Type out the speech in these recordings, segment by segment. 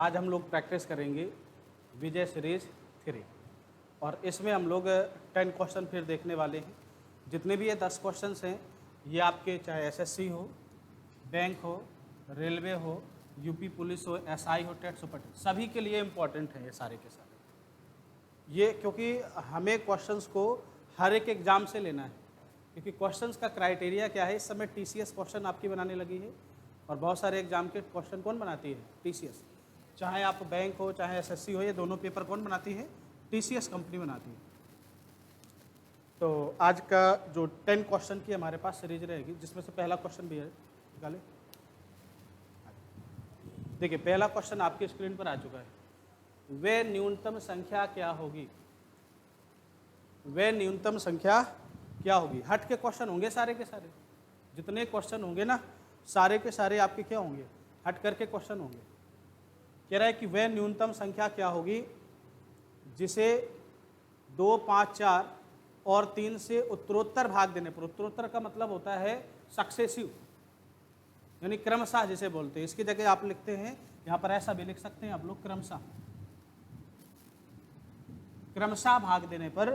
आज हम लोग प्रैक्टिस करेंगे विजय सीरीज 3 और इसमें हम लोग 10 क्वेश्चन फिर देखने वाले हैं। जितने भी ये 10 क्वेश्चन हैं ये आपके चाहे एसएससी हो, बैंक हो, रेलवे हो, यूपी पुलिस हो, एसआई हो, टेट सुपर टेट, सभी के लिए इम्पोर्टेंट हैं ये सारे के सारे। ये क्योंकि हमें क्वेश्चंस को हर एक एग्ज़ाम से लेना है, क्योंकि क्वेश्चंस का क्राइटेरिया क्या है, इस समय टीसीएस क्वेश्चन आपकी बनाने लगी है और बहुत सारे एग्जाम के क्वेश्चन कौन बनाती है? टीसीएस। चाहे आप बैंक हो चाहे एसएससी हो, ये दोनों पेपर कौन बनाती है? टीसीएस कंपनी बनाती है। तो आज का जो 10 क्वेश्चन की हमारे पास सीरीज रहेगी, जिसमें से पहला क्वेश्चन भी है, निकाले। देखिए पहला क्वेश्चन आपकी स्क्रीन पर आ चुका है। वे न्यूनतम संख्या क्या होगी? वे न्यूनतम संख्या क्या होगी? हट के क्वेश्चन होंगे सारे के सारे, जितने क्वेश्चन होंगे ना सारे के सारे आपके क्या होंगे? हट करके क्वेश्चन होंगे। कह रहा है कि वह न्यूनतम संख्या क्या होगी जिसे 2, 5, 4 और 3 से उत्तरोत्तर भाग देने पर, उत्तरोत्तर का मतलब होता है सक्सेसिव, यानी क्रमशः जिसे बोलते हैं। इसकी जगह आप लिखते हैं यहाँ पर, ऐसा भी लिख सकते हैं आप लोग, क्रमशः भाग देने पर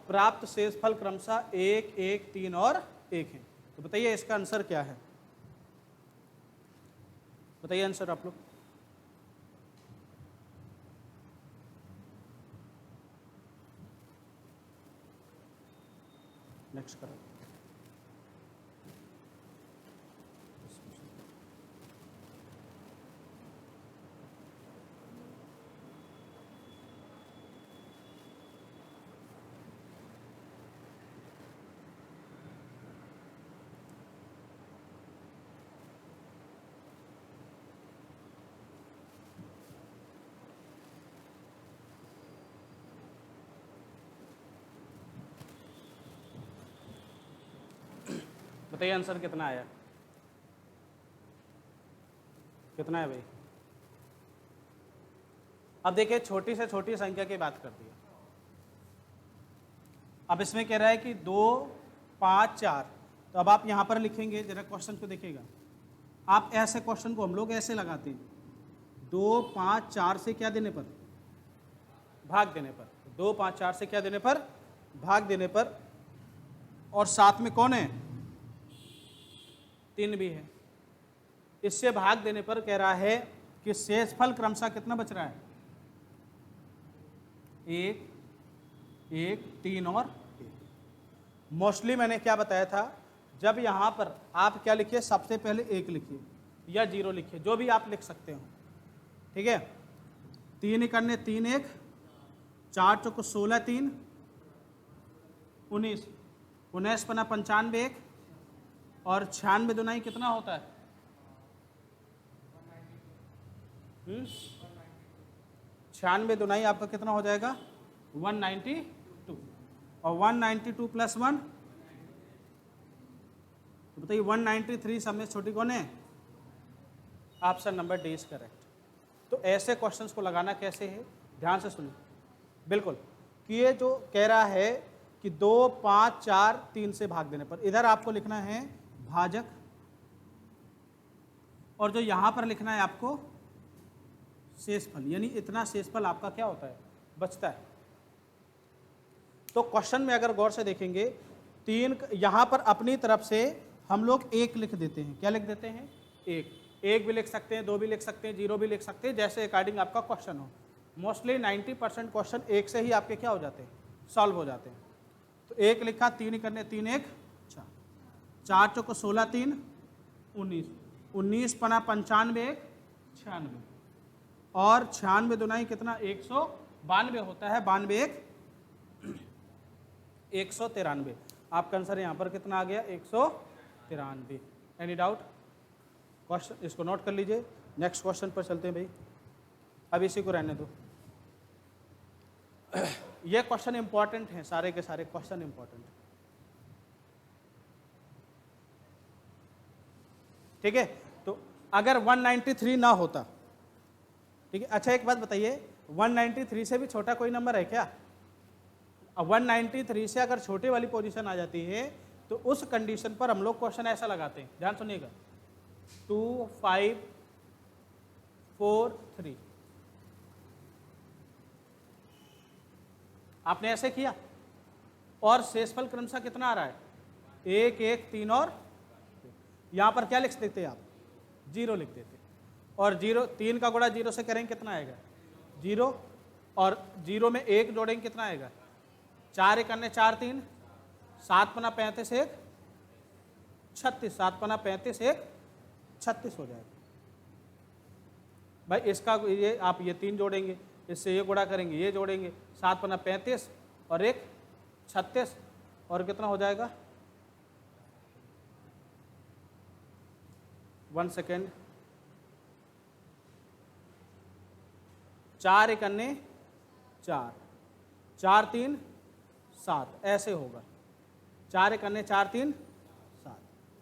प्राप्त शेषफल क्रमशः 1, 1, 3 और 1 है। तो बताइए इसका आंसर क्या है? बताइए आंसर आप लोग। नेक्स्ट करो। बताइए आंसर कितना आया? कितना है भाई? अब देखिए छोटी से छोटी संख्या की बात करती है। अब इसमें कह रहा है कि 2, 5, 4, तो अब आप यहां पर लिखेंगे, जरा क्वेश्चन को देखिएगा। आप ऐसे क्वेश्चन को हम लोग ऐसे लगाते हैं, 2, 5, 4 से क्या देने पर? भाग देने पर। 2, 5, 4 से क्या देने पर? भाग देने पर। और साथ में कौन है? 3 भी है। इससे भाग देने पर कह रहा है कि शेषफल क्रमशः कितना बच रहा है? 1, 1, 3 और 1। मोस्टली मैंने क्या बताया था, जब यहाँ पर आप क्या लिखिए, सबसे पहले 1 लिखिए या 0 लिखिए, जो भी आप लिख सकते हो, ठीक है। 3 करने 3, 1, 4 चौको 16, 3, 19, 19 पना 95, 1 और 96 दुनाई कितना होता है? 96 दुनाई आपका कितना हो जाएगा? 192। और 192 प्लस 1, तो बताइए 193 सब में छोटी कौन है? Option number D is correct. तो ऐसे क्वेश्चंस को लगाना कैसे है, ध्यान से सुनिए। बिल्कुल कि ये जो कह रहा है कि 2, 5, 4, 3 से भाग देने पर, इधर आपको लिखना है भाजक, और जो यहां पर लिखना है आपको शेषफल, यानी इतना शेषफल आपका क्या होता है? बचता है। तो क्वेश्चन में अगर गौर से देखेंगे, 3 यहां पर अपनी तरफ से हम लोग 1 लिख देते हैं। क्या लिख देते हैं? 1 भी लिख सकते हैं, 2 भी लिख सकते हैं, 0 भी लिख सकते हैं, जैसे अकॉर्डिंग आपका क्वेश्चन हो। मोस्टली 90% क्वेश्चन 1 से ही आपके क्या हो जाते हैं? सॉल्व हो जाते हैं। तो 1 लिखा, 3 करने 3, 1, 4 चौको 16, 3, 19, 19 पना 95, 1, 96 और 96 दुनाई कितना? 192 होता है। 92, 1, 193। आपका आंसर यहाँ पर कितना आ गया? 193। Any doubt? क्वेश्चन इसको नोट कर लीजिए। नेक्स्ट क्वेश्चन पर चलते हैं भाई, अब इसी को रहने दो। ये क्वेश्चन इंपॉर्टेंट है, सारे के सारे क्वेश्चन इंपॉर्टेंट है, ठीक है। तो अगर 193 ना होता, ठीक है। अच्छा एक बात बताइए, 193 से भी छोटा कोई नंबर है क्या? अब 193 से अगर छोटे वाली पोजीशन आ जाती है तो उस कंडीशन पर हम लोग क्वेश्चन ऐसा लगाते हैं, ध्यान सुनिएगा, 2, 5, 4 3। आपने ऐसे किया और शेषफल क्रमशः कितना आ रहा है? 1 1 3 और यहां पर क्या लिख देते आप? 0 लिख देते। और 0 3 का गुणा 0 से करेंगे कितना आएगा? 0। और 0 में 1 जोड़ेंगे कितना आएगा? 4 1 अन्य 4 3, 7 पना 35 1 36, 7 पना 35 1 36 हो जाएगा। भाई इसका ये आप ये 3 जोड़ेंगे, इससे ये गुणा करेंगे, ये जोड़ेंगे, 7 पना 35 और 1 36 और कितना हो जाएगा? 1 सेकेंड। 4 1 अन्य 4, 4 3 7 ऐसे होगा। 4 1 अन्य 4 3 7।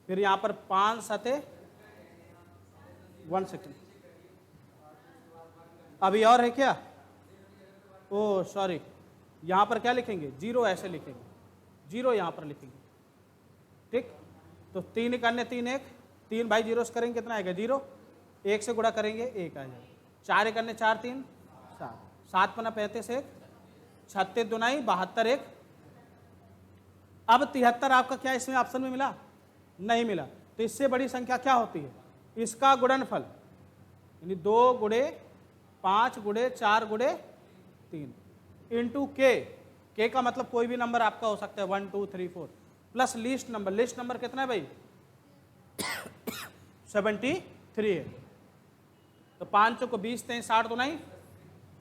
फिर यहाँ पर 5 7 1 सेकेंड। अभी और है क्या? ओ सॉरी, यहाँ पर क्या लिखेंगे? 0 ऐसे लिखेंगे, 0 यहाँ पर लिखेंगे। ठीक, तो 3 1 अन्य 3 1, 3 भाई 0 से करेंगे कितना आएगा? 0। 1 से गुणा करेंगे 1 आ जाएगा। 4 1 अन्य 4 3 7, 7 पना 35 1 36 दुनाई 72 1। अब 73 आपका क्या इसमें ऑप्शन में मिला? नहीं मिला। तो इससे बड़ी संख्या क्या होती है? इसका गुणनफल, यानी 2 गुणे 5 गुणे 4 गुणे 3 इंटू के का मतलब कोई भी नंबर आपका हो सकता है 1 2 3 4 plus least number. Least number कितना है भाई? 73 है। तो 5 को 20 थे 60 तो नहीं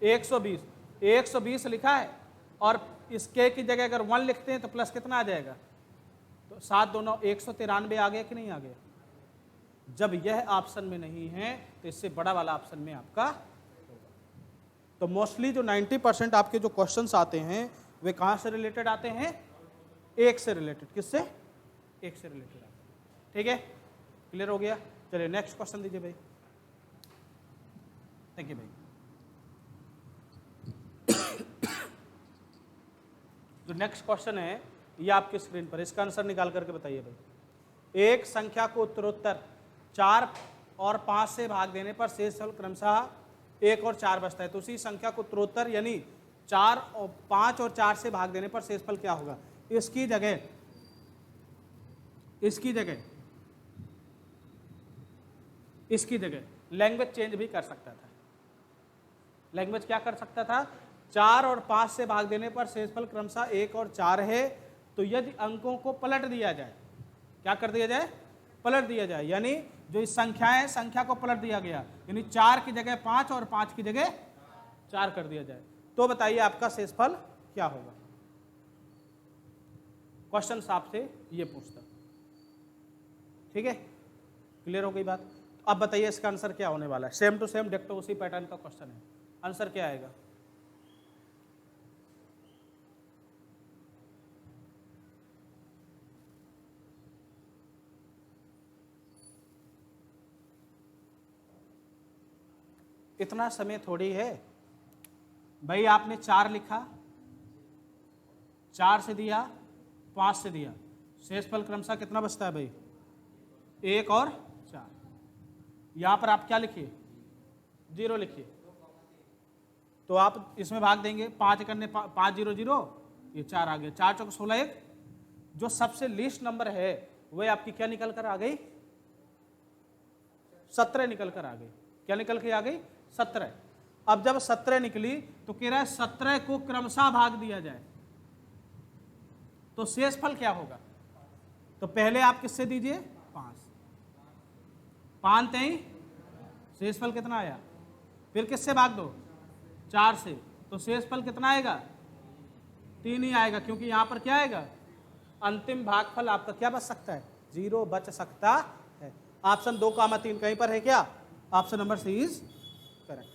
120, 120 लिखा है। और इस के की जगह अगर 1 लिखते हैं तो प्लस कितना आ जाएगा? तो 7 2 9 193 आ गया कि नहीं आ गया? जब यह ऑप्शन में नहीं है तो इससे बड़ा वाला ऑप्शन में आपका होगा। तो मोस्टली जो 90% आपके जो क्वेश्चंस आते हैं वे कहाँ से रिलेटेड आते हैं? 1 से रिलेटेड। किससे? 1 से रिलेटेड आते हैं। ठीक है, क्लियर हो गया? चलिए नेक्स्ट क्वेश्चन दीजिए भाई। थैंक यू भाई। जो नेक्स्ट क्वेश्चन है ये आपकी स्क्रीन पर, इसका आंसर निकाल करके बताइए भाई। एक संख्या को उत्तरोत्तर 4 और 5 से भाग देने पर शेषफल क्रमशः 1 और 4 बचता है। तो उसी संख्या को उत्तरोत्तर यानी 4 और 5 और 4 से भाग देने पर शेषफल क्या होगा? इसकी जगह लैंग्वेज चेंज भी कर सकता था। लैंग्वेज क्या कर सकता था? 4 और 5 से भाग देने पर शेषफल क्रमशः 1 और 4 है। तो यदि अंकों को पलट दिया जाए, क्या कर दिया जाए? पलट दिया जाए, यानी जो इस संख्या को पलट दिया गया, यानी 4 की जगह 5 और 5 की जगह 4 कर दिया जाए, तो बताइए आपका शेषफल क्या होगा? क्वेश्चन आपसे ये पूछता। ठीक है, क्लियर हो गई बात? अब बताइए इसका आंसर क्या होने वाला है? सेम टू सेम डिक्टो उसी पैटर्न का क्वेश्चन है। आंसर क्या आएगा? इतना समय थोड़ी है भाई। आपने 4 लिखा, 4 से दिया, 5 से दिया, शेषफल क्रमशः कितना बचता है भाई? 1 और 4। यहां पर आप क्या लिखिए? 0 लिखिए। तो आप इसमें भाग देंगे, 5 करने 5 0 0, ये 4 आ गया। 4 चौक 16 1। जो सबसे लीस्ट नंबर है वह आपकी क्या निकल कर आ गई? 17 निकल कर आ गई। क्या निकल के आ गई? 17। अब जब 17 निकली तो कह रहा है 17 को क्रमशः भाग दिया जाए तो शेषफल क्या होगा? तो पहले आप किससे दीजिए? 5। 5 3, शेषफल कितना आया? फिर किससे भाग दो? 4 से। तो शेषफल कितना आएगा? 3 ही आएगा, क्योंकि यहां पर क्या आएगा? अंतिम भागफल आपका क्या बच सकता है? 0 बच सकता है। ऑप्शन 2 का 3 कहीं पर है क्या? Option number C is correct.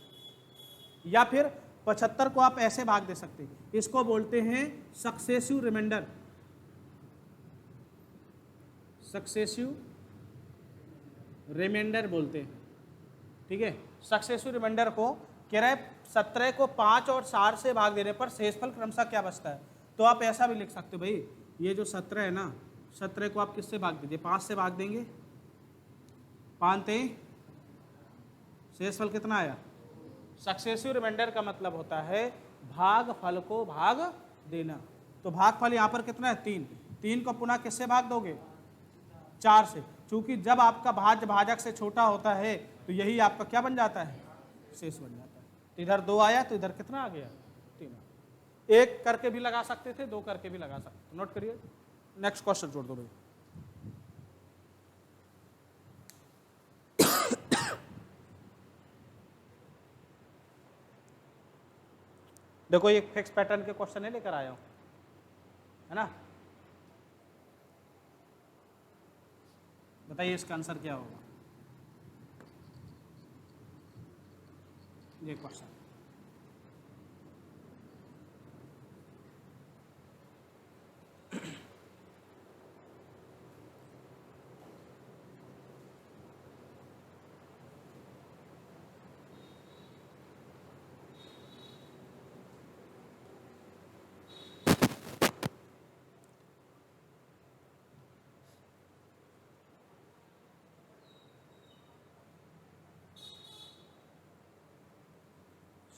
या फिर 75 को आप ऐसे भाग दे सकते हैं, इसको बोलते हैं सक्सेसिव रिमाइंडर। सक्सेसिव रिमाइंडर बोलते हैं। ठीक है, सक्सेसिव रिमाइंडर को कह रहा है 17 को 5 और 4 से भाग देने पर शेषफल क्रमशः क्या बचता है। तो आप ऐसा भी लिख सकते हो भाई, ये जो 17 है ना, 17 को आप किससे भाग दीजिए? 5 से भाग देंगे। 5 3 शेषफल कितना आया? सक्सेसिव रिमाइंडर का मतलब होता है भागफल को भाग देना। तो भागफल यहाँ पर कितना है? 3। 3 को पुनः किससे भाग दोगे? 4 से। चूंकि जब आपका भाज्य भाजक से छोटा होता है तो यही आपका क्या बन जाता है? शेष बन जाता है। तो इधर 2 आया तो इधर कितना आ गया? 3। 1 करके भी लगा सकते थे, 2 करके भी लगा सकते थे। नोट करिए। नेक्स्ट क्वेश्चन जोड़ दो भाई। देखो ये फिक्स पैटर्न के क्वेश्चन है लेकर आया हूं, है ना। बताइए इसका आंसर क्या होगा? ये क्वेश्चन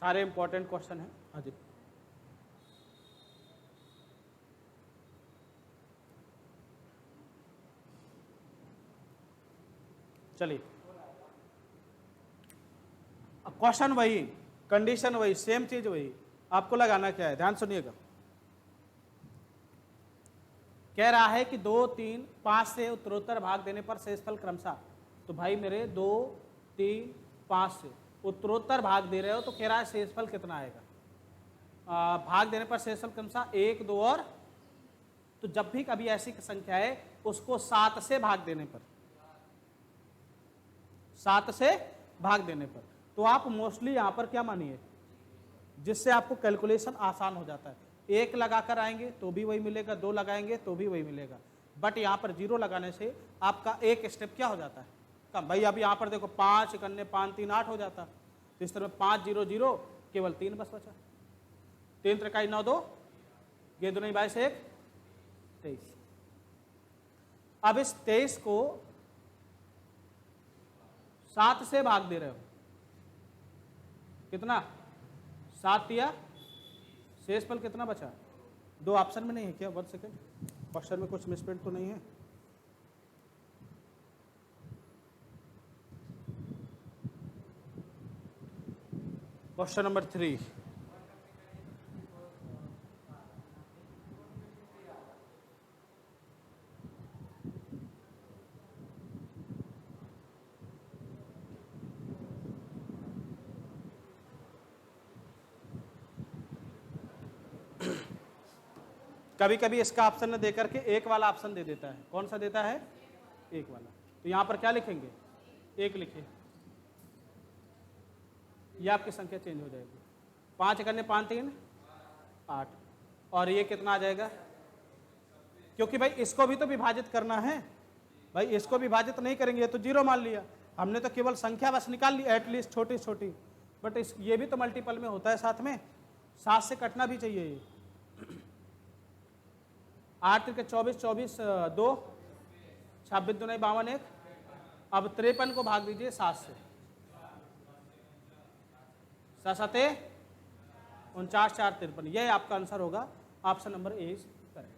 सारे इंपॉर्टेंट क्वेश्चन हैं। हाँ जी, चलिए। क्वेश्चन वही, कंडीशन वही, सेम चीज वही। आपको लगाना क्या है? ध्यान सुनिएगा। कह रहा है कि 2, 3, 5 से उत्तरोत्तर भाग देने पर शेषफल क्रमशः, तो भाई मेरे 2, 3, 5 से उत्तरोत्तर भाग दे रहे हो तो कह रहा है शेषफल कितना आएगा? भाग देने पर शेषफल क्रमशः 1, 2 और, तो जब भी कभी ऐसी संख्या है उसको 7 से भाग देने पर, 7 से भाग देने पर, तो आप मोस्टली यहां पर क्या मानिए, जिससे आपको कैलकुलेशन आसान हो जाता है। 1 लगाकर आएंगे तो भी वही मिलेगा, 2 लगाएंगे तो भी वही मिलेगा, बट यहाँ पर 0 लगाने से आपका एक स्टेप क्या हो जाता है? कम। भाई अब यहाँ पर देखो 5 1 5 3 8 हो जाता, तो इस तरह 5 0 0 केवल 3 बस बचा। 3 3 9 2, ये 2 22 1 23। अब इस 23 को 7 से भाग दे रहे हो, कितना? 7 दिया, शेषफल कितना बचा? 2 ऑप्शन में नहीं है क्या? 1 सेकेंड, क्वेश्चन में कुछ मिसप्रिंट तो नहीं है? क्वेश्चन नंबर 3, कभी कभी इसका ऑप्शन न देकर के एक वाला ऑप्शन दे देता है। कौन सा देता है? एक वाला। तो यहां पर क्या लिखेंगे? 1 लिखिए, ये आपकी संख्या चेंज हो जाएगी। 5 1 5 3 8, और ये कितना आ जाएगा? क्योंकि भाई इसको भी तो विभाजित करना है। भाई इसको विभाजित नहीं करेंगे तो 0 मान लिया हमने, तो केवल संख्या बस निकाल ली एटलीस्ट छोटी छोटी, बट ये भी तो मल्टीपल में होता है साथ में, 7 से कटना भी चाहिए ये। 8 के 24 24 2, 26 2 52 1। अब 53 को भाग दीजिए 7 से, 7 49 4 53। यह आपका आंसर होगा। Option number A is correct.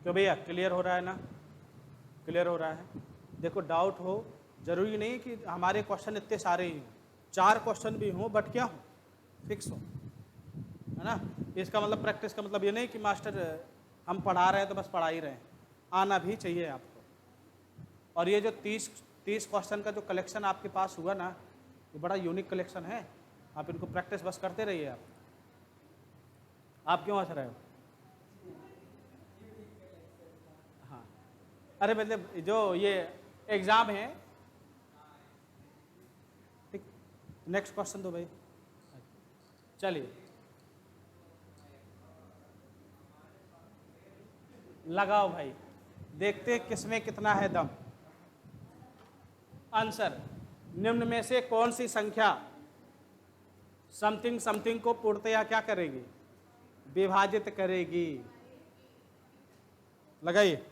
क्यों भैया, क्लियर हो रहा है ना? क्लियर हो रहा है। देखो डाउट हो, जरूरी नहीं कि हमारे क्वेश्चन इतने सारे ही हों, 4 क्वेश्चन भी हों बट क्या हो, फिक्स हो, है ना। इसका मतलब प्रैक्टिस का मतलब ये नहीं कि मास्टर हम पढ़ा रहे हैं तो बस पढ़ा ही रहे हैं, आना भी चाहिए आपको। और ये जो 30 क्वेश्चन का जो कलेक्शन आपके पास हुआ ना, ये बड़ा यूनिक कलेक्शन है। आप इनको प्रैक्टिस बस करते रहिए। आप क्यों हंस रहे हो? हाँ, अरे मतलब जो ये एग्जाम है। ठीक, नेक्स्ट क्वेश्चन दो भाई। चलिए लगाओ भाई, देखते किसमें कितना है दम। आंसर, निम्न में से कौन सी संख्या समथिंग समथिंग को पूर्णतया क्या करेगी? विभाजित करेगी। लगाइए।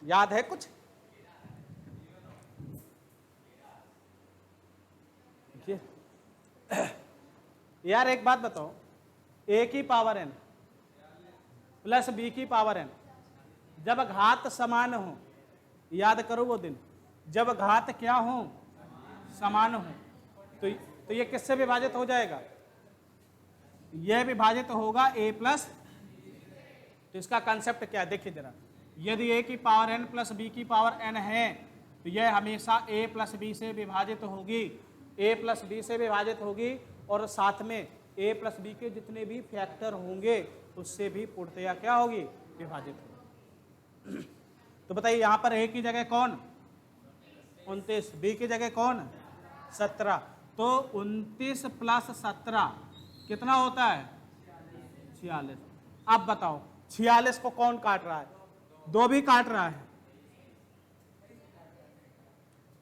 याद है कुछ? यार एक बात बताओ, a की पावर n प्लस b की पावर n जब घात समान हो, याद करो वो दिन जब घात क्या हो? समान हो, तो ये किससे विभाजित हो जाएगा? यह विभाजित होगा a प्लस। तो इसका कंसेप्ट क्या है देखिए जरा, यदि a की पावर n प्लस b की पावर n है तो यह हमेशा a प्लस b से विभाजित होगी, a प्लस b से विभाजित होगी, और साथ में a प्लस b के जितने भी फैक्टर होंगे उससे भी पूर्णतया क्या होगी? विभाजित होगी। तो बताइए यहाँ पर a की जगह कौन? 29, b की जगह कौन? 17। तो 29 प्लस 17 कितना होता है? 46। अब बताओ 46 को कौन काट रहा है? 2 भी काट रहा है।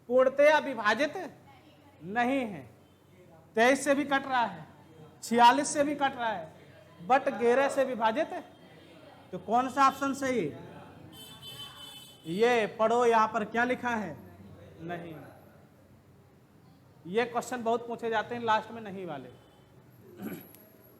पूर्णतया विभाजित नहीं है। 23 से भी कट रहा है, 46 से भी कट रहा है, बट 11 से विभाजित है। तो कौन सा ऑप्शन सही? ये पढ़ो यहाँ पर क्या लिखा है? नहीं। ये क्वेश्चन बहुत पूछे जाते हैं लास्ट में नहीं वाले।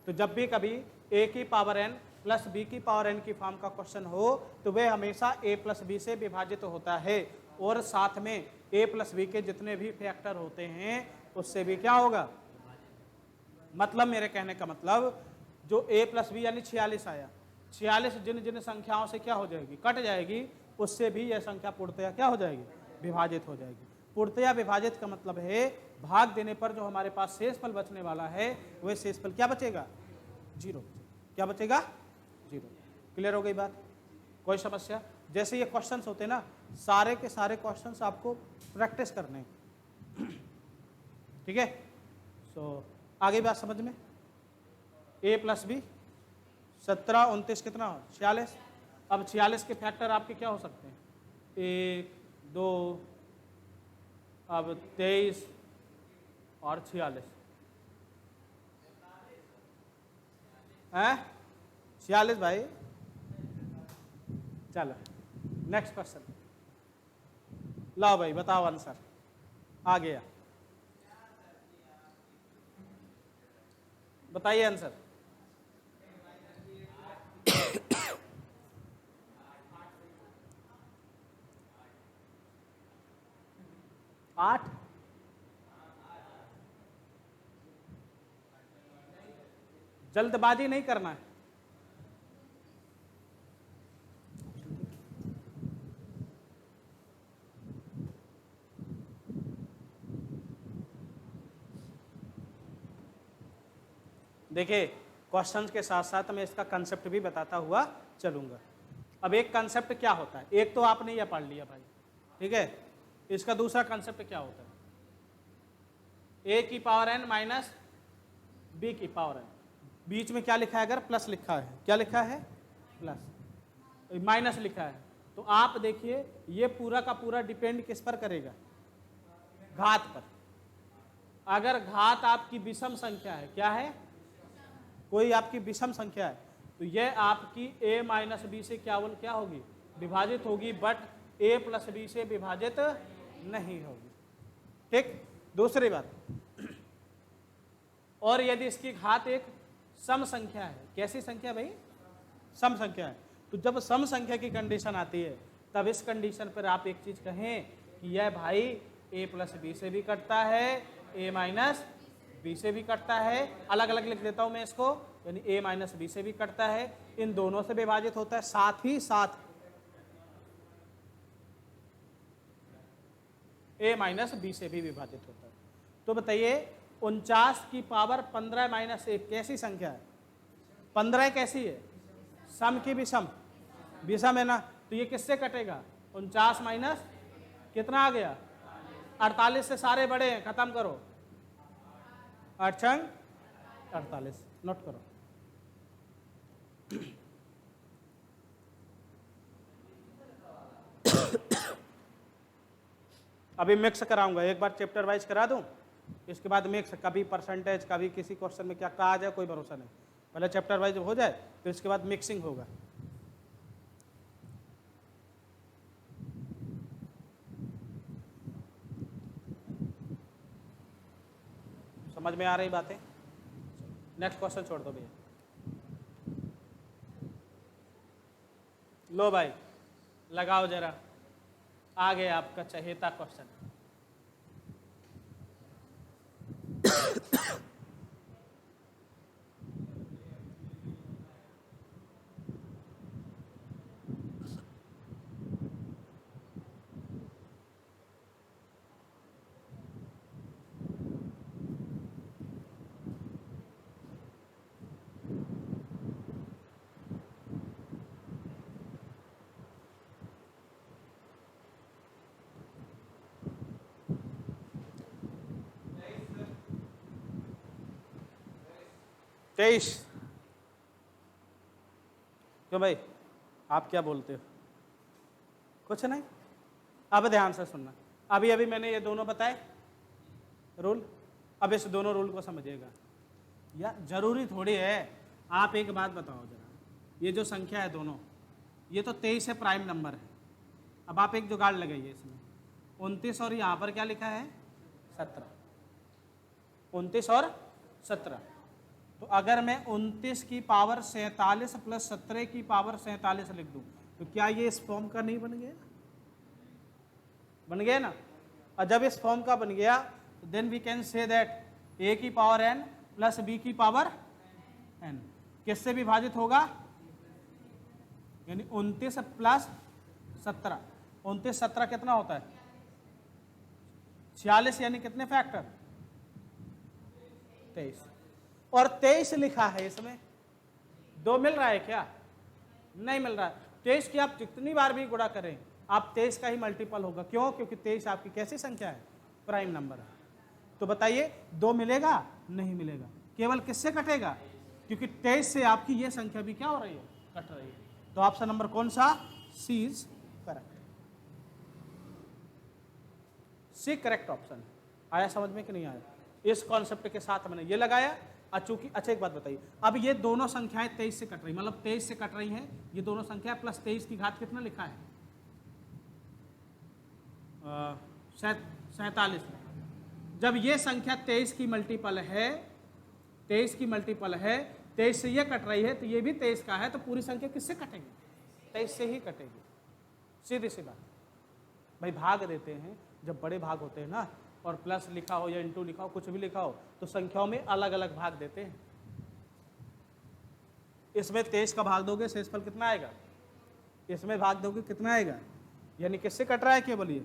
तो जब भी कभी a की पावर n प्लस b की पावर n की फॉर्म का क्वेश्चन हो तो वह हमेशा a प्लस b से विभाजित होता है, और साथ में a प्लस b के जितने भी फैक्टर होते हैं उससे भी क्या होगा? मतलब मेरे कहने का मतलब जो a प्लस बी यानी 46 आया, 46 जिन जिन संख्याओं से क्या हो जाएगी? कट जाएगी, उससे भी यह संख्या पूर्णतया क्या हो जाएगी? विभाजित हो जाएगी। पूर्णतया विभाजित का मतलब है भाग देने पर जो हमारे पास शेषफल बचने वाला है वह शेषफल क्या बचेगा? 0। क्या बचेगा? 0। क्लियर हो गई बात? कोई समस्या? जैसे ये क्वेश्चंस होते हैं ना, सारे के सारे क्वेश्चंस आपको प्रैक्टिस करने हैं। ठीक है? सो आगे बात समझ में? a प्लस बी 17 29 कितना हो? 46। अब 46 के फैक्टर आपके क्या हो सकते हैं? 1 2 अब 23 और 46 है 46 भाई। चलो नेक्स्ट क्वेश्चन लाओ भाई, बताओ आंसर। आ गया, बताइए आंसर। 8। जल्दबाजी नहीं करना है। देखिए क्वेश्चंस के साथ साथ मैं इसका कंसेप्ट भी बताता हुआ चलूंगा। अब एक कंसेप्ट क्या होता है, एक तो आपने यह पढ़ लिया भाई, ठीक है। इसका दूसरा कंसेप्ट क्या होता है? a की पावर n माइनस b की पावर n, बीच में क्या लिखा है? अगर प्लस लिखा है, क्या लिखा है? प्लस, माइनस लिखा है, तो आप देखिए ये पूरा का पूरा डिपेंड किस पर करेगा? घात पर। अगर घात आपकी विषम संख्या है, क्या है? कोई आपकी विषम संख्या है, तो यह आपकी a माइनस बी से क्या होगी? विभाजित होगी, बट a प्लस बी से विभाजित नहीं होगी। ठीक। दूसरी बात, और यदि इसकी घात एक सम संख्या है, कैसी संख्या भाई? सम संख्या है, तो जब सम संख्या की कंडीशन आती है तब इस कंडीशन पर आप एक चीज कहें कि यह भाई a प्लस बी से भी कटता है, a माइनस बी से भी कटता है। अलग अलग लिख देता हूं मैं इसको, यानी a माइनस बी से भी कटता है, इन दोनों से विभाजित होता है, साथ ही साथ a माइनस बी से भी विभाजित होता है। तो बताइए 49 की पावर 15 माइनस 1 कैसी संख्या है? 15 कैसी है? सम की विषम, विषम है ना, तो ये किससे कटेगा? 49 माइनस कितना आ गया? 48 से सारे बड़े हैं, खत्म करो। 8 छंग 48, नोट करो। अभी मिक्स कराऊंगा, एक बार चैप्टर वाइज करा दूं, इसके बाद मिक्स, कभी परसेंटेज, कभी किसी क्वेश्चन में क्या कहा जाए कोई भरोसा नहीं। पहले चैप्टर वाइज हो जाए, फिर इसके बाद मिक्सिंग होगा। समझ में आ रही बातें? नेक्स्ट क्वेश्चन छोड़ दो भैया। लो भाई लगाओ जरा, आ गया आपका चहेता क्वेश्चन। तेईस। क्यों भाई, आप क्या बोलते हो? कुछ नहीं। अब ध्यान से सुनना, अभी अभी मैंने ये दोनों बताए रूल, अब इस दोनों रूल को समझिएगा। यार जरूरी थोड़ी है, आप एक बात बताओ जरा, ये जो संख्या है दोनों, ये तो 23 है, प्राइम नंबर है। अब आप एक जुगाड़ लगाइए इसमें, 29 और यहाँ पर क्या लिखा है 17, 29 और 17। तो अगर मैं 29 की पावर 47 प्लस 17 की पावर 47 लिख दूं, तो क्या ये इस फॉर्म का नहीं बन गया? बन गया ना। और जब इस फॉर्म का बन गया तो then we can say that a की पावर n प्लस b की पावर n किससे विभाजित होगा? यानी 29 प्लस 17, 29 17 कितना होता है 46, यानी कितने फैक्टर 23, और 23 लिखा है इसमें। 2 मिल रहा है क्या? नहीं मिल रहा है। 23 की आप जितनी बार भी गुणा करें, आप 23 का ही मल्टीपल होगा। क्यों? क्योंकि 23 आपकी कैसी संख्या है? प्राइम नंबर है। तो बताइए 2 मिलेगा? नहीं मिलेगा। केवल किससे कटेगा? क्योंकि 23 से आपकी ये संख्या भी क्या हो रही है? कट रही है। तो ऑप्शन नंबर कौन सा? C is correct. C correct option. आया समझ में कि नहीं आया? इस कॉन्सेप्ट के साथ मैंने ये लगाया। चूंकि अच्छा एक बात बताइए, अब ये दोनों संख्याएं 23 से कट रही, मतलब 23 से कट रही हैं ये दोनों संख्या, प्लस 23 की घात कितना लिखा है 47। जब ये संख्या 23 की मल्टीपल है, 23 की मल्टीपल है, 23 से ये कट रही है, तो ये भी 23 का है, तो पूरी संख्या किससे कटेगी? 23 से ही कटेगी। सीधी सी बात। भाई भाग देते हैं, जब बड़े भाग होते हैं ना, और प्लस लिखा हो या इंटू लिखा हो, कुछ भी लिखा हो, तो संख्याओं में अलग अलग भाग देते हैं। इसमें 23 का भाग दोगे शेषफल कितना आएगा? इसमें भाग दोगे कितना आएगा? यानी किससे कट रहा है केवल ये?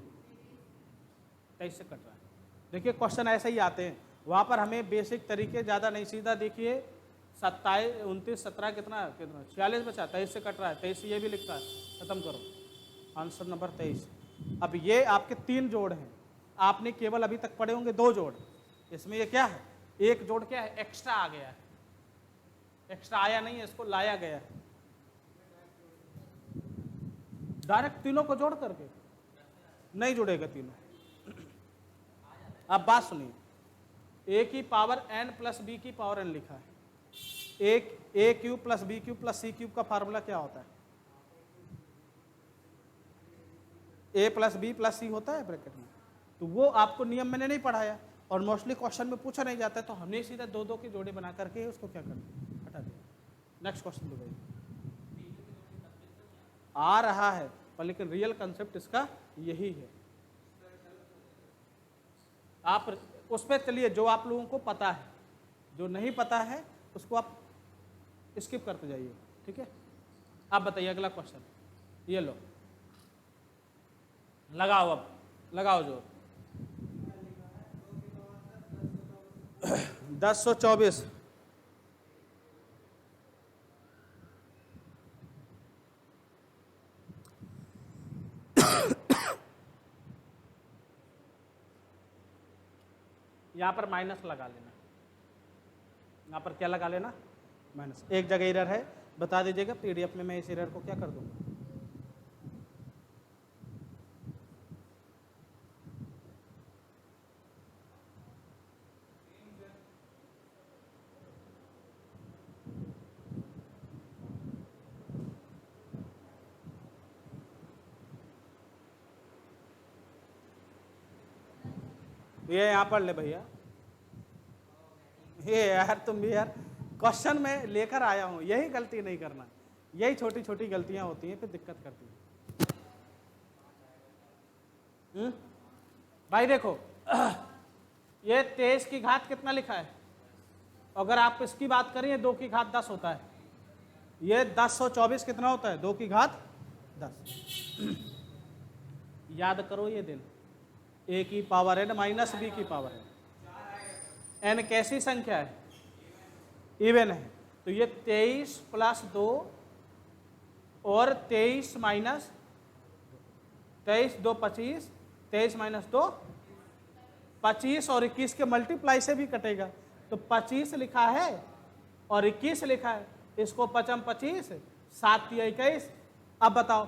23 से कट रहा है। देखिए क्वेश्चन ऐसे ही आते हैं, वहाँ पर हमें बेसिक तरीके ज़्यादा नहीं, सीधा देखिए 27 29 17 कितना 46 बचा, 23 से कट रहा है, 23 से ये भी लिखता है, खत्म करो। Answer number 23। अब ये आपके 3 जोड़ हैं, आपने केवल अभी तक पढ़े होंगे 2 जोड़। इसमें ये क्या है? एक जोड़ क्या है? एक्स्ट्रा आ गया है। एक्स्ट्रा आया नहीं है, इसको लाया गया है डायरेक्ट। तीनों को जोड़ करके नहीं जुड़ेगा तीनों। अब बात सुनिए, a की पावर n प्लस b की पावर n लिखा है। a cube plus b cube plus c cube का फार्मूला क्या होता है? a plus b plus c होता है ब्रैकेट में। तो वो आपको नियम मैंने नहीं पढ़ाया, और मोस्टली क्वेश्चन में पूछा नहीं जाता है, तो हमने सीधा 2-2 के जोड़े बना करके उसको क्या कर दिया? हटा दिया। नेक्स्ट क्वेश्चन दो भाई। आ रहा है, पर लेकिन रियल कंसेप्ट इसका यही है। आप उस पर चलिए जो आप लोगों को पता है, जो नहीं पता है उसको आप स्किप करते जाइए, ठीक है? आप बताइए अगला क्वेश्चन। ये लो, लगाओ, अब लगाओ जो 1024। यहां पर माइनस लगा लेना, यहां पर क्या लगा लेना? माइनस। एक जगह एरर है, बता दीजिएगा, पीडीएफ में मैं इस एरर को क्या कर दूंगा। ये यहाँ पढ़ ले भैया, ये यार तुम भी यार, क्वेश्चन में लेकर आया हूं, यही गलती नहीं करना, यही छोटी छोटी गलतियां होती हैं फिर दिक्कत करती हैं। भाई देखो ये 23 की घात कितना लिखा है, अगर आप इसकी बात करें 2 की घात 10 होता है, ये 1024 कितना होता है, 2 की घात 10। याद करो ये दिन, a की पावर n माइनस b की पावर n, n कैसी संख्या है, इवन है, तो ये 23 प्लस 2 और 23 माइनस 23 2 25, 23 माइनस 2 25 और 21 के मल्टीप्लाई से भी कटेगा, तो 25 लिखा है और 21 लिखा है, इसको 5 25 7 21। अब बताओ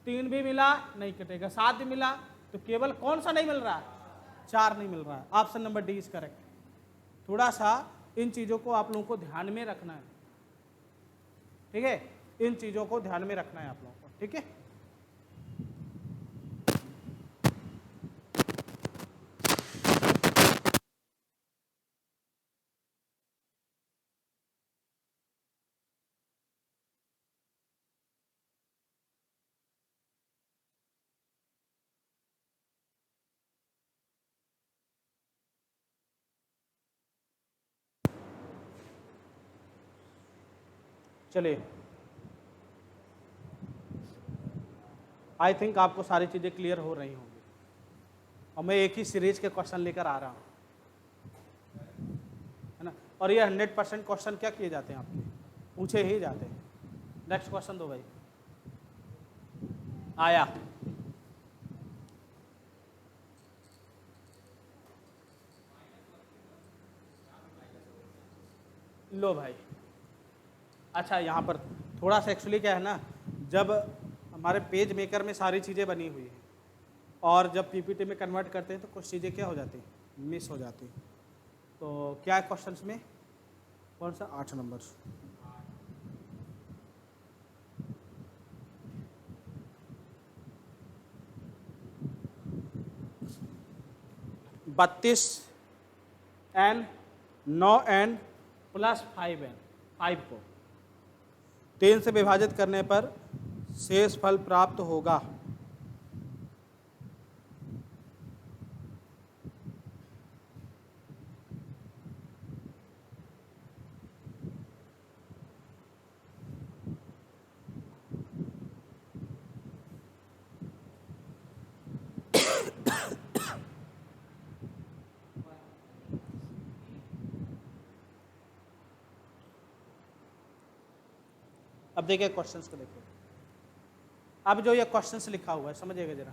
3 भी मिला नहीं कटेगा, 7 भी मिला, तो केवल कौन सा नहीं मिल रहा है, 4 नहीं मिल रहा है। Option number D is correct. थोड़ा सा इन चीजों को आप लोगों को ध्यान में रखना है, ठीक है, इन चीजों को ध्यान में रखना है आप लोगों को, ठीक है। चलिए, आई थिंक आपको सारी चीज़ें क्लियर हो रही होंगी, और मैं एक ही सीरीज के क्वेश्चन लेकर आ रहा हूँ, है ना, और ये 100% क्वेश्चन क्या किए जाते हैं आपके, पूछे ही जाते हैं। नेक्स्ट क्वेश्चन दो भाई, आया लो भाई। अच्छा, यहाँ पर थोड़ा सा एक्चुअली क्या है ना, जब हमारे पेज मेकर में सारी चीज़ें बनी हुई हैं और जब पीपीटी में कन्वर्ट करते हैं तो कुछ चीज़ें क्या हो जाती हैं, मिस हो जाती हैं। तो क्या है क्वेश्चंस में, कौन सा 8 नंबर, बत्तीस एन 9 एन प्लस 5 एन, 5 को 3 से विभाजित करने पर शेष फल प्राप्त होगा। अब देखिए क्वेश्चंस को देखिए, अब जो ये क्वेश्चंस लिखा हुआ है समझिएगा जरा,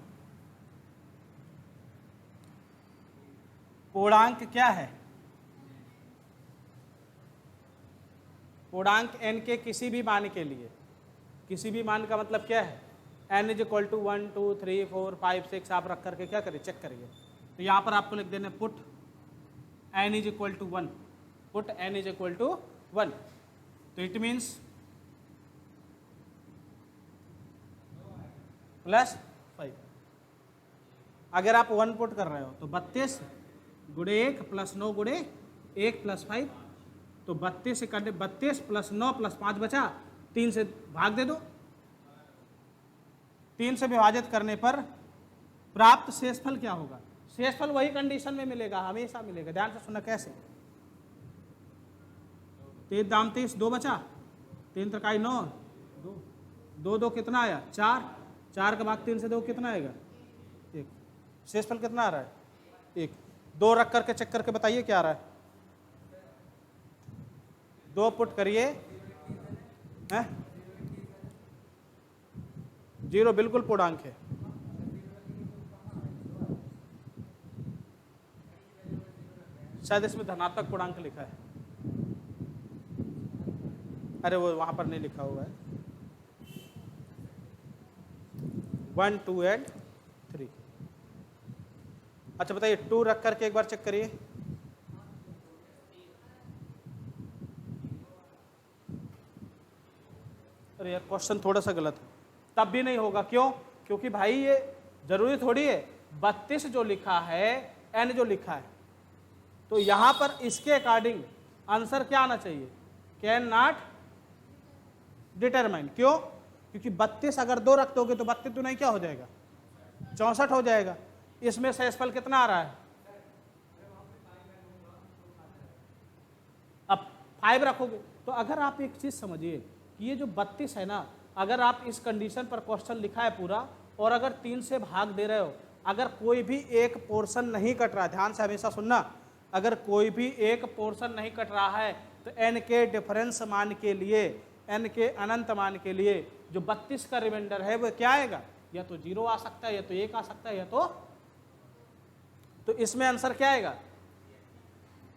पूर्णांक क्या है, पूर्णांक n के किसी भी मान के लिए, किसी भी मान का मतलब क्या है, n इज इक्वल टू 1 2 3 4 5 6 आप रख करके क्या करिए, चेक करिए। तो यहाँ पर आपको लिख देना put n is equal to 1, put n is equal to 1, तो इट मीन्स प्लस 5। अगर आप 1 पुट कर रहे हो तो 32 गुणे 1 प्लस 9 गुणे 1 प्लस 5, तो 32 से काटे 32 प्लस 9 प्लस 5 बचा, 3 से भाग दे दो, 3 से विभाजित करने पर प्राप्त शेषफल क्या होगा, शेषफल वही कंडीशन में मिलेगा, हमेशा मिलेगा। ध्यान से सुनना कैसे, 3 दाम 30, 2 बचा, 3 त्रिकाई 9, 2 2 कितना आया 4, 4 का भाग 3 से 2 कितना आएगा 1, शेषफल कितना आ रहा है 1। 2 रख करके चेक करके बताइए क्या आ रहा है, 2 पुट करिए, हैं 0 बिल्कुल पूर्णांक है, शायद इसमें धनात्मक पूर्णांक लिखा है, अरे वो वहां पर नहीं लिखा हुआ है, 1 2 एंड 3। अच्छा बताइए 2 रख करके एक बार चेक करिए। अरे यार क्वेश्चन थोड़ा सा गलत है, तब भी नहीं होगा। क्यों? क्योंकि भाई ये जरूरी थोड़ी है 32 जो लिखा है, एन जो लिखा है, तो यहां पर इसके अकॉर्डिंग आंसर क्या आना चाहिए? Can not determine. क्यों? क्योंकि 32 अगर 2 रख दोगे तो 32 तो नहीं क्या हो जाएगा? 64 हो जाएगा। इसमें शेषफल कितना आ रहा है? अब 5 रखोगे तो अगर आप एक चीज समझिए कि ये जो 32 है ना, अगर आप इस कंडीशन पर क्वेश्चन लिखा है पूरा और अगर 3 से भाग दे रहे हो, अगर कोई भी एक पोर्शन नहीं कट रहा, ध्यान से हमेशा सुनना, अगर कोई भी एक पोर्शन नहीं कट रहा है तो n के डिफरेंस मान के लिए, n के अनंत मान के लिए जो 32 का रिमाइंडर है वो क्या आएगा? या तो 0 आ सकता है, या तो 1 आ सकता है, या तो इसमें आंसर क्या आएगा?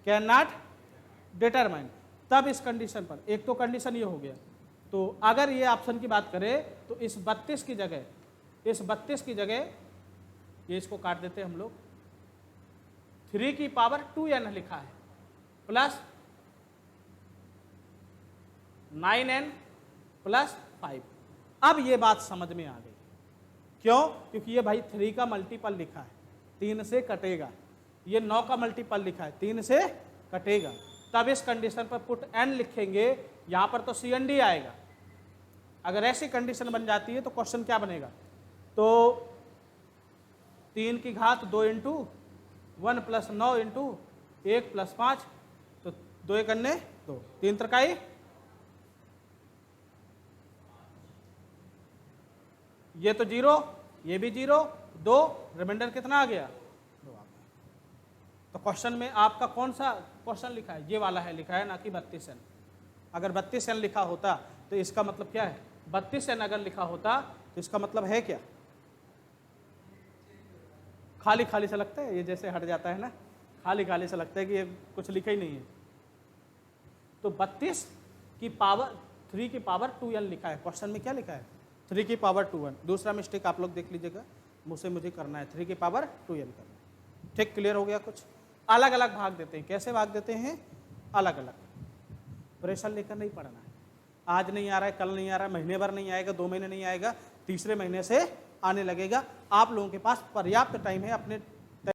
Can not determine. तब इस कंडीशन पर, एक तो कंडीशन ये हो गया, तो अगर ये ऑप्शन की बात करें तो इस 32 की जगह, ये इसको काट देते हैं हम लोग, 3 की पावर 2n लिखा है प्लस 9n प्लस 5। अब ये बात समझ में आ गई। क्यों? क्योंकि ये भाई 3 का मल्टीपल लिखा है, 3 से कटेगा। ये 9 का मल्टीपल लिखा है, 3 से कटेगा। तब इस कंडीशन पर पुट n लिखेंगे, यहां पर तो CND आएगा। अगर ऐसी कंडीशन बन जाती है तो क्वेश्चन क्या बनेगा? तो 3 की घात 2 इंटू 1 प्लस 9 इंटू 1 प्लस 5, तो 2 एक अन्य 2, 3 तरकाई, ये तो 0, ये भी 0, 2, रिमाइंडर कितना आ गया? 2 आ गया। तो क्वेश्चन में आपका कौन सा क्वेश्चन लिखा है? ये वाला है लिखा है, ना कि 32n। अगर 32n लिखा होता तो इसका मतलब क्या है? 32n अगर लिखा होता तो इसका मतलब है क्या? खाली खाली सा लगता है, ये जैसे हट जाता है ना, खाली खाली सा लगता है कि ये कुछ लिखा ही नहीं है। तो 32 की पावर 3 की पावर 2n लिखा है, क्वेश्चन में क्या लिखा है? 3 की पावर 2n। दूसरा मिस्टेक आप लोग देख लीजिएगा, मुझे करना है 3 की पावर 2n करना है। ठीक, क्लियर हो गया? कुछ अलग अलग भाग देते हैं। कैसे भाग देते हैं? अलग अलग। प्रेशर लेकर नहीं पढ़ना है। आज नहीं आ रहा है, कल नहीं आ रहा है, महीने भर नहीं आएगा, 2 महीने नहीं आएगा, तीसरे महीने से आने लगेगा। आप लोगों के पास पर्याप्त टाइम है अपने